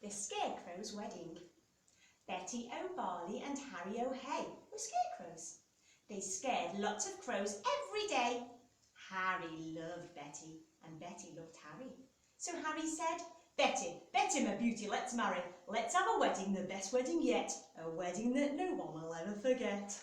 The Scarecrows' Wedding. Betty O'Barley and Harry O'Hay were scarecrows. They scared lots of crows every day. Harry loved Betty and Betty loved Harry. So Harry said, Betty, my beauty, let's marry. Let's have a wedding, the best wedding yet. A wedding that no one will ever forget.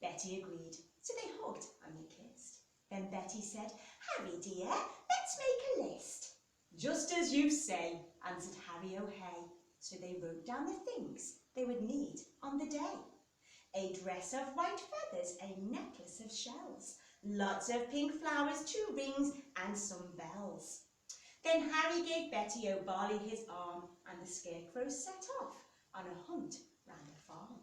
Betty agreed, so they hugged and they kissed. Then Betty said, Harry dear, let's make a list. Just as you say, answered Harry O'Hay. So they wrote down the things they would need on the day. A dress of white feathers, a necklace of shells, lots of pink flowers, 2 rings and some bells. Then Harry gave Betty O'Barley his arm and the scarecrows set off on a hunt round the farm.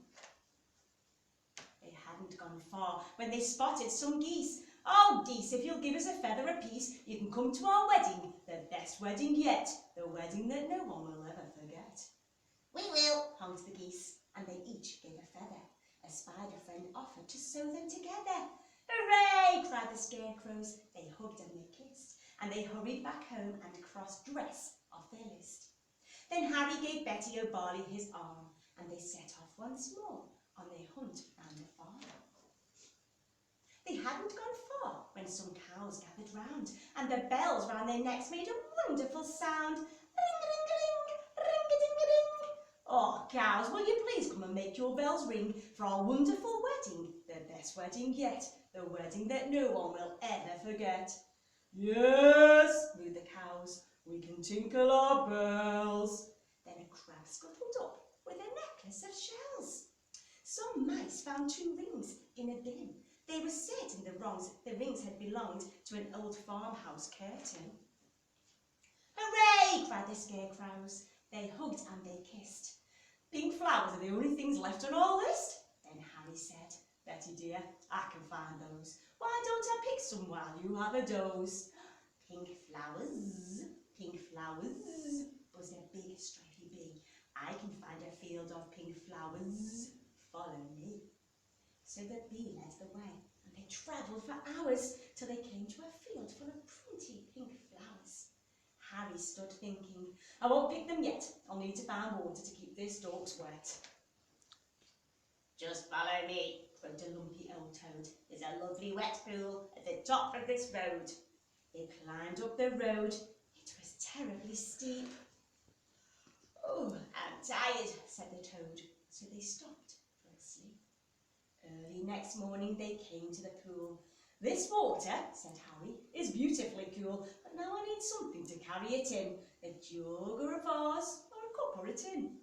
They hadn't gone far when they spotted some geese. Oh, geese, if you'll give us a feather apiece, you can come to our wedding, the best wedding yet, the wedding that no one will ever forget. We will, honked the geese, and they each gave a feather. A spider friend offered to sew them together. Hooray, cried the scarecrows. They hugged and they kissed, and they hurried back home and crossed dress off their list. Then Harry gave Betty O'Barley his arm, and they set off once more on their hunt round the farm. They hadn't gone far when some cows gathered round, and the bells round their necks made a wonderful sound. Ring-a-ding-a-ding, ring-a-ding-a-ding. Oh, cows, will you please come and make your bells ring for our wonderful wedding, the best wedding yet, the wedding that no one will ever forget. Yes, mooed the cows, we can tinkle our bells. Then a crab scuttled up with a necklace of shells. Some mice found 2 rings in a bin. They were certain the rings had belonged to an old farmhouse curtain. Hooray, cried the scarecrows. They hugged and they kissed. Pink flowers are the only things left on our list. Then Harry said, Betty dear, I can find those. Why don't I pick some while you have a doze? Pink flowers, buzzed a big stripy bee. I can find a field of pink flowers. Follow me. So the bee led the way, and they travelled for hours till they came to a field full of pretty pink flowers. Harry stood thinking, I won't pick them yet. I'll need to find water to keep their stalks wet. Just follow me, croaked a lumpy old toad. There's a lovely wet pool at the top of this road. They climbed up the road. It was terribly steep. Oh, I'm tired, said the toad. So they stopped for a sleep. Early next morning they came to the pool. This water, said Harry, is beautifully cool, but now I need something to carry it in. A jug or a vase or a cup or a tin.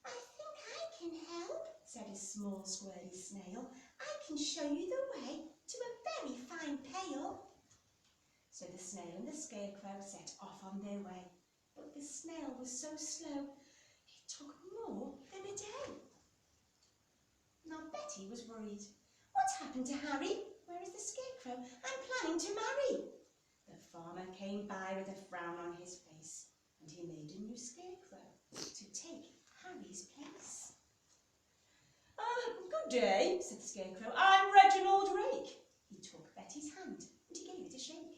I think I can help, said a small squirrely snail. I can show you the way to a very fine pail. So the snail and the scarecrow set off on their way, but the snail was so slow, it took more than a day. Now Betty was worried. What's happened to Harry? Where is the scarecrow? I'm planning to marry. The farmer came by with a frown on his face, and he made a new scarecrow to take Harry's place. Good day, said the scarecrow. I'm Reginald Rake. He took Betty's hand and he gave it a shake.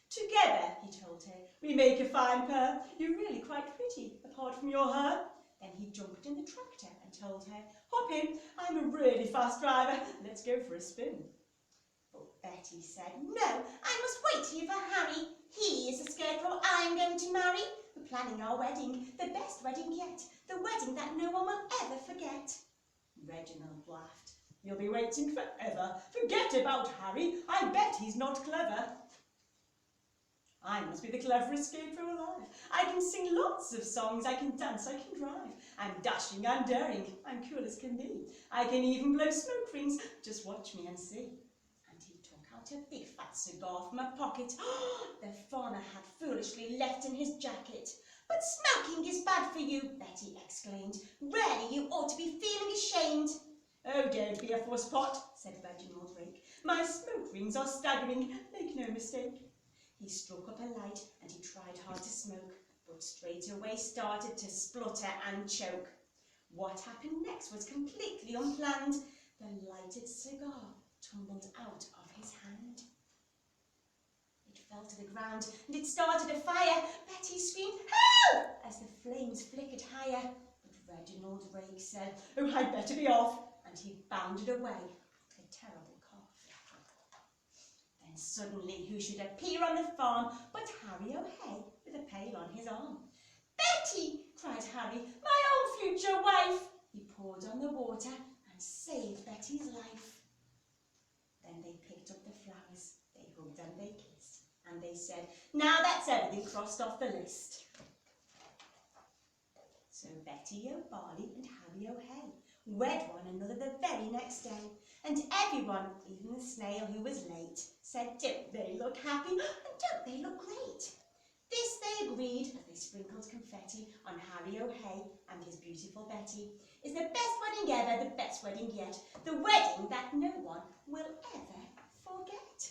Together, he told her, we make a fine pair. You're really quite pretty, apart from your hair. Then he jumped in the tractor and told her, hop in, I'm a really fast driver. Let's go for a spin. But Betty said, no, I must wait here for Harry. He is the scarecrow I'm going to marry. We're planning our wedding, the best wedding yet, the wedding that no one will ever forget. Reginald laughed. You'll be waiting forever. Forget about Harry. I bet he's not clever. I must be the cleverest scarecrow alive. I can sing lots of songs, I can dance, I can drive. I'm dashing, I'm daring, I'm cool as can be. I can even blow smoke rings, just watch me and see. And he took out a big fat cigar from a pocket. The farmer had foolishly left in his jacket. But smoking is bad for you, Betty exclaimed. Really, you ought to be feeling ashamed. Oh, don't be a fusspot, said Reginald Rake. My smoke rings are staggering, make no mistake. He struck up a light and he tried hard to smoke, but straight away started to splutter and choke. What happened next was completely unplanned. The lighted cigar tumbled out of his hand. It fell to the ground and it started a fire. Betty screamed, help! As the old rake said, "Oh, I'd better be off," and he bounded away, a terrible cough. Then suddenly who should appear on the farm but Harry O'Hay with a pail on his arm. "Betty!" cried Harry, "my own future wife!" He poured on the water and saved Betty's life. Then they picked up the flowers, they hugged and they kissed, and they said, "Now that's everything crossed off the list." So Betty O'Barley and Harry O'Hay wed one another the very next day, and everyone, even the snail who was late, said, "Don't they look happy, and don't they look great?" This they agreed as they sprinkled confetti on Harry O'Hay and his beautiful Betty. Is the best wedding ever, the best wedding yet, the wedding that no one will ever forget.